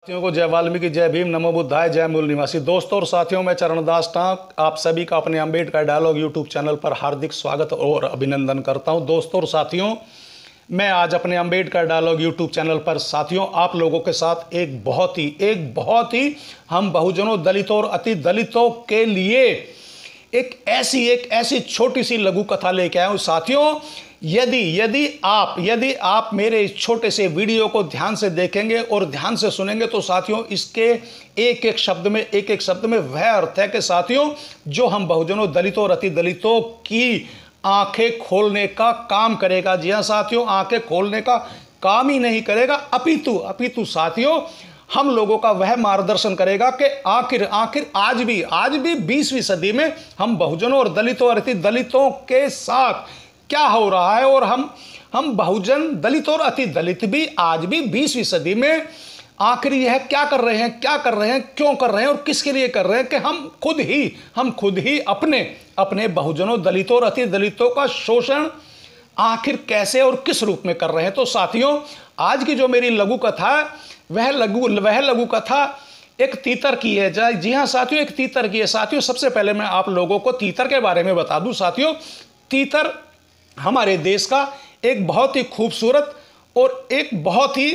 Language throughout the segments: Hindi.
साथियों को जय वाल्मीकि, जय भीम, नमो बुद्धाय, जय मूल निवासी। दोस्तों और साथियों, मैं चरणदास टांक आप सभी का अपने अम्बेडकर डायलॉग यूट्यूब चैनल पर हार्दिक स्वागत और अभिनंदन करता हूं। दोस्तों और साथियों, मैं आज अपने अम्बेडकर डायलॉग यूट्यूब चैनल पर साथियों आप लोगों के साथ एक बहुत ही हम बहुजनों, दलितों और अति दलितों के लिए एक ऐसी छोटी सी लघु कथा लेके आया हूं। साथियों, यदि आप मेरे इस छोटे से वीडियो को ध्यान से देखेंगे और ध्यान से सुनेंगे तो साथियों इसके एक एक शब्द में वह अर्थ है कि साथियों जो हम बहुजनों, दलितों और अति दलितों की आंखें खोलने का काम करेगा। जी हां साथियों, आंखें खोलने का काम ही नहीं करेगा, अपितु साथियों हम लोगों का वह मार्गदर्शन करेगा कि आखिर आज भी 20वीं सदी में हम बहुजनों और दलितों और अति दलितों के साथ क्या हो रहा है। और हम बहुजन, दलित और अति दलित भी आज भी 20वीं सदी में आखिर यह क्या कर रहे हैं, क्यों कर रहे हैं और किसके लिए कर रहे हैं कि हम खुद ही अपने बहुजनों, दलितों और अति दलितों का शोषण आखिर कैसे और किस रूप में कर रहे हैं। तो साथियों आज की जो मेरी लघु कथा है वह लघु कथा एक तीतर की है। जी हाँ साथियों, एक तीतर की है। साथियों सबसे पहले मैं आप लोगों को तीतर के बारे में बता दूं। साथियों तीतर हमारे देश का एक बहुत ही खूबसूरत और एक बहुत ही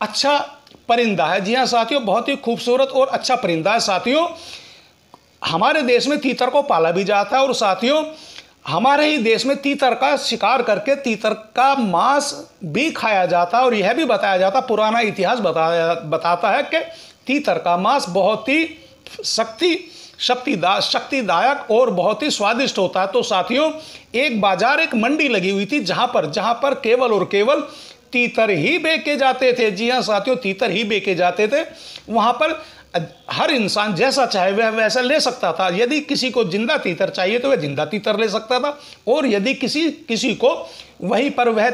अच्छा परिंदा है। जी हाँ साथियों, बहुत ही खूबसूरत और अच्छा परिंदा है। साथियों हमारे देश में तीतर को पाला भी जाता है और साथियों हमारे ही देश में तीतर का शिकार करके तीतर का मांस भी खाया जाता है। और यह भी बताया जाता, पुराना इतिहास बताता है कि तीतर का मांस बहुत ही शक्तिदायक और बहुत ही स्वादिष्ट होता है। तो साथियों एक मंडी लगी हुई थी जहां पर केवल और केवल तीतर ही बेचे जाते थे। जी हाँ साथियों, तीतर ही बेचे जाते थे। वहां पर हर इंसान जैसा चाहे वह वैसा ले सकता था। यदि किसी को जिंदा तीतर चाहिए तो वह जिंदा तीतर ले सकता था और यदि किसी को वहीं पर वह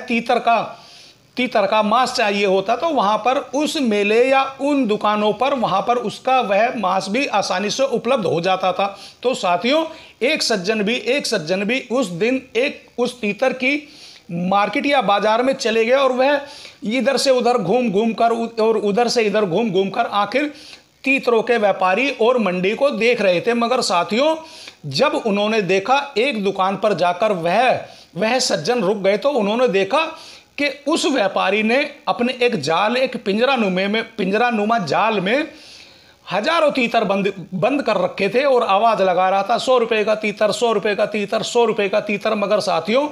तीतर का मांस चाहिए होता तो वहां पर उस मेले या उन दुकानों पर वहां पर उसका वह मांस भी आसानी से उपलब्ध हो जाता था। तो साथियों एक सज्जन भी उस दिन उस तीतर की मार्केट या बाजार में चले गए और वह इधर से उधर घूम कर और उधर से इधर घूम कर आखिर तीतरों के व्यापारी और मंडी को देख रहे थे। मगर साथियों जब उन्होंने देखा, एक दुकान पर जाकर वह सज्जन रुक गए तो उन्होंने देखा कि उस व्यापारी ने अपने एक पिंजरानुमा जाल में हजारों तीतर बंद कर रखे थे और आवाज लगा रहा था 100 रुपए का तीतर, 100 रुपए का तीतर, 100 रुपए का तीतर। मगर साथियों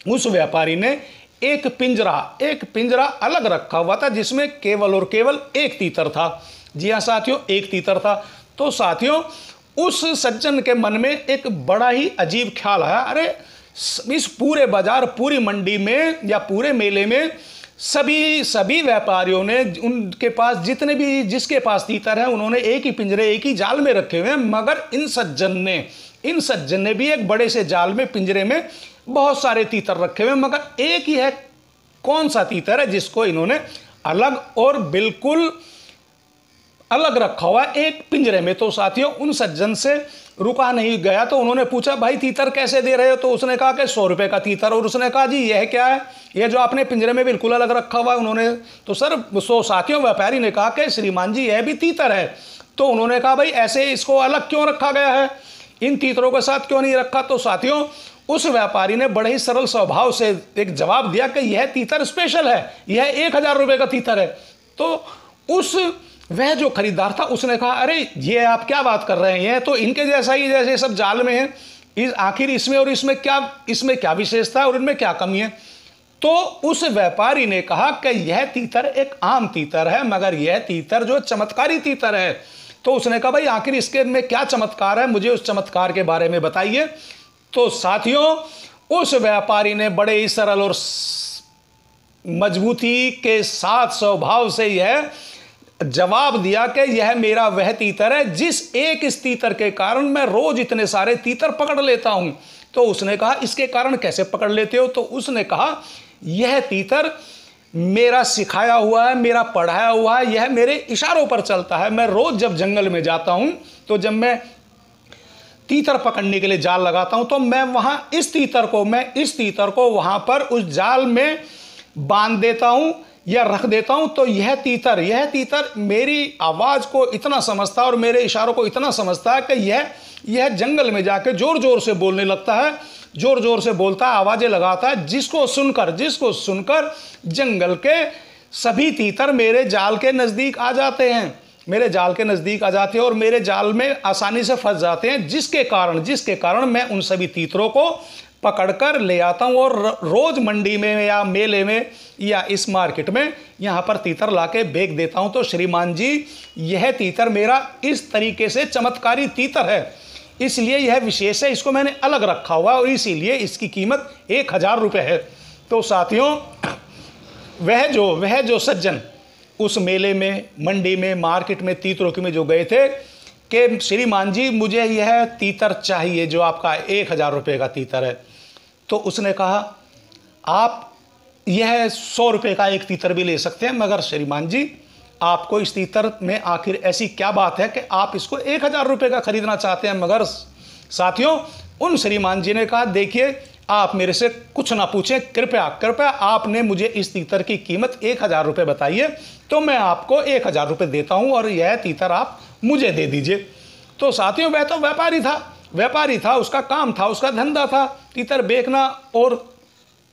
उस व्यापारी ने एक पिंजरा अलग रखा हुआ था जिसमें केवल और केवल एक तीतर था। जी हाँ साथियों, एक तीतर था। तो साथियों उस सज्जन के मन में एक बड़ा ही अजीब ख्याल आया, अरे इस पूरे बाजार, पूरी मंडी में या पूरे मेले में सभी व्यापारियों ने उनके पास जिसके पास तीतर है उन्होंने एक ही पिंजरे, एक ही जाल में रखे हुए हैं। मगर इन सज्जन ने भी एक बड़े से जाल में, पिंजरे में बहुत सारे तीतर रखे हुए हैं। मगर एक ही है, कौन सा तीतर है जिसको इन्होंने अलग और बिल्कुल अलग रखा हुआ है एक पिंजरे में। तो साथियों उन सज्जन से रुका नहीं गया तो उन्होंने पूछा, भाई तीतर कैसे दे रहे हो? तो उसने कहा कि 100 रुपए का तीतर। और उसने कहा, जी यह क्या है, यह जो आपने पिंजरे में बिल्कुल अलग रखा हुआ है? उन्होंने तो साथियों व्यापारी ने कहा कि श्रीमान जी यह भी तीतर है। तो उन्होंने कहा, भाई ऐसे इसको अलग क्यों रखा गया है, इन तीतरों के साथ क्यों नहीं रखा? तो साथियों उस व्यापारी ने बड़े ही सरल स्वभाव से एक जवाब दिया कि यह तीतर स्पेशल है, यह 1000 रुपए का तीतर है। तो वह जो खरीदार था उसने कहा, अरे ये आप क्या बात कर रहे हैं, यह तो इनके जैसा ही जैसे सब जाल में है, आखिर इसमें और इसमें क्या विशेषता है और इनमें क्या कमी है? तो उस व्यापारी ने कहा कि यह तीतर एक आम तीतर है, मगर यह तीतर जो चमत्कारी तीतर है। तो उसने कहा, भाई आखिर इसके में क्या चमत्कार है, मुझे उस चमत्कार के बारे में बताइए। तो साथियों उस व्यापारी ने बड़े ही सरल और मजबूती के साथ स्वभाव से यह जवाब दिया कि यह मेरा वह तीतर है इस तीतर के कारण मैं रोज इतने सारे तीतर पकड़ लेता हूं। तो उसने कहा, इसके कारण कैसे पकड़ लेते हो? तो उसने कहा, यह तीतर मेरा सिखाया हुआ है, मेरा पढ़ाया हुआ है, यह मेरे इशारों पर चलता है। मैं रोज जब जंगल में जाता हूं तो जब मैं तीतर पकड़ने के लिए जाल लगाता हूं तो मैं इस तीतर को वहां पर उस जाल में बांध देता हूं या रख देता हूं तो यह तीतर मेरी आवाज़ को इतना समझता है और मेरे इशारों को इतना समझता है कि यह जंगल में जाके जोर जोर से बोलने लगता है, जोर जोर से बोलता है, आवाज़ें लगाता है, जिसको सुनकर जंगल के सभी तीतर मेरे जाल के नज़दीक आ जाते हैं, मेरे जाल के नज़दीक आ जाते हैं और मेरे जाल में आसानी से फंस जाते हैं, जिसके कारण मैं उन सभी तीतरों को पकड़कर ले आता हूँ और रोज़ मंडी में या मेले में या इस मार्केट में यहाँ पर तीतर लाके बेच देता हूँ। तो श्रीमान जी, यह तीतर मेरा इस तरीके से चमत्कारी तीतर है, इसलिए यह विशेष है, इसको मैंने अलग रखा हुआ और इसीलिए इसकी कीमत 1000 रुपये है। तो साथियों, वह जो सज्जन उस मेले में, मंडी में, मार्केट में, तीतरों की में जो गए थे कि श्रीमान जी मुझे यह तीतर चाहिए जो आपका 1000 रुपये का तीतर है, तो उसने कहा आप यह 100 रुपये का एक तीतर भी ले सकते हैं, मगर श्रीमान जी आपको इस तीतर में आखिर ऐसी क्या बात है कि आप इसको 1000 रुपये का खरीदना चाहते हैं। मगर साथियों, उन श्रीमान जी ने कहा देखिए, आप मेरे से कुछ ना पूछें, कृपया आपने मुझे इस तीतर की कीमत 1000 रुपये बताइए तो मैं आपको 1000 रुपये देता हूं और यह तीतर आप मुझे दे दीजिए। तो साथियों, वह तो व्यापारी था, उसका काम था, उसका धंधा था तीतर बेचना और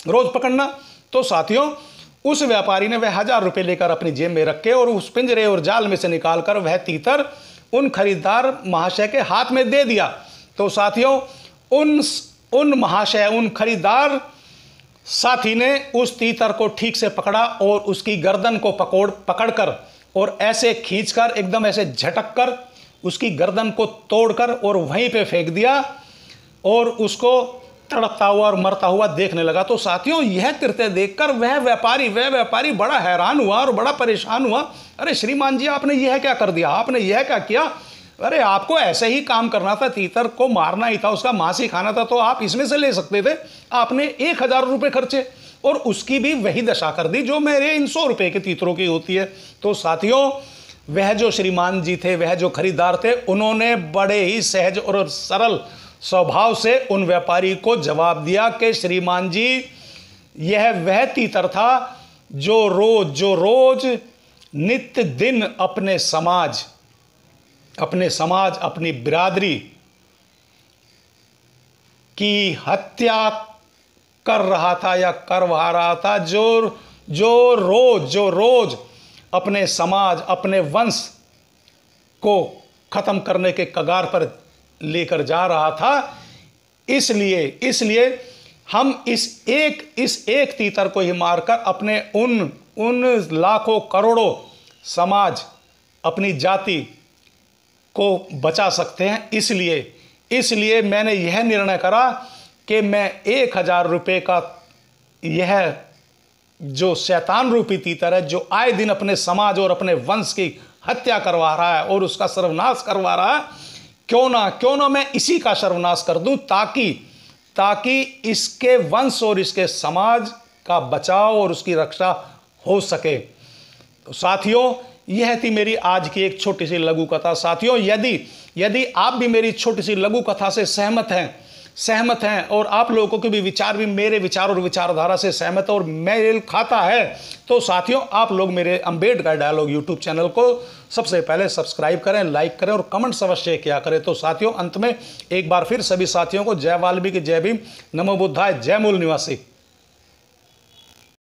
रोज पकड़ना। तो साथियों, उस व्यापारी ने वह 1000 रुपये लेकर अपनी जेब में रखे और उस पिंजरे और जाल में से निकालकर वह तीतर उन खरीदार महाशय के हाथ में दे दिया। तो साथियों, उन खरीदार साथी ने उस तीतर को ठीक से पकड़ा और उसकी गर्दन को पकड़कर और ऐसे खींचकर, एकदम ऐसे झटक कर उसकी गर्दन को तोड़कर और वहीं पे फेंक दिया और उसको तड़पता हुआ और मरता हुआ देखने लगा। तो साथियों, यह कृत्य देखकर वह व्यापारी बड़ा हैरान हुआ और बड़ा परेशान हुआ। अरे श्रीमान जी, आपने यह क्या कर दिया, आपने यह क्या किया? अरे आपको ऐसे ही काम करना था, तीतर को मारना ही था, उसका मांस ही खाना था, तो आप इसमें से ले सकते थे। आपने 1000 रुपये खर्चे और उसकी भी वही दशा कर दी जो मेरे इन 100 रुपये के तीतरों की होती है। तो साथियों, वह जो श्रीमान जी थे, वह जो खरीदार थे, उन्होंने बड़े ही सहज और सरल स्वभाव से उन व्यापारी को जवाब दिया कि श्रीमान जी, यह वह तीतर था जो रोज नित्य दिन अपने समाज, अपनी बिरादरी की हत्या कर रहा था या करवा रहा था, जो रोज अपने समाज, अपने वंश को खत्म करने के कगार पर लेकर जा रहा था। इसलिए हम इस एक तीतर को ही मारकर अपने उन लाखों करोड़ों समाज, अपनी जाति को बचा सकते हैं। इसलिए मैंने यह निर्णय करा कि मैं 1000 रुपये का यह जो शैतान रूपी तीतर है, जो आए दिन अपने समाज और अपने वंश की हत्या करवा रहा है और उसका सर्वनाश करवा रहा है, क्यों ना मैं इसी का सर्वनाश कर दूं, ताकि इसके वंश और इसके समाज का बचाव और उसकी रक्षा हो सके। तो साथियों, यह थी मेरी आज की एक छोटी सी लघु कथा। साथियों, यदि आप भी मेरी छोटी सी लघु कथा से सहमत हैं और आप लोगों के भी विचार भी मेरे विचार और विचारधारा से सहमत और मेल खाता है, तो साथियों, आप लोग मेरे अम्बेडकर डायलॉग यूट्यूब चैनल को सबसे पहले सब्सक्राइब करें, लाइक करें और कमेंट्स अवश्य किया करें। तो साथियों, अंत में एक बार फिर सभी साथियों को जय वाल्मीकि, जय भीम, नमो बुद्धाय, जय मूल निवासी।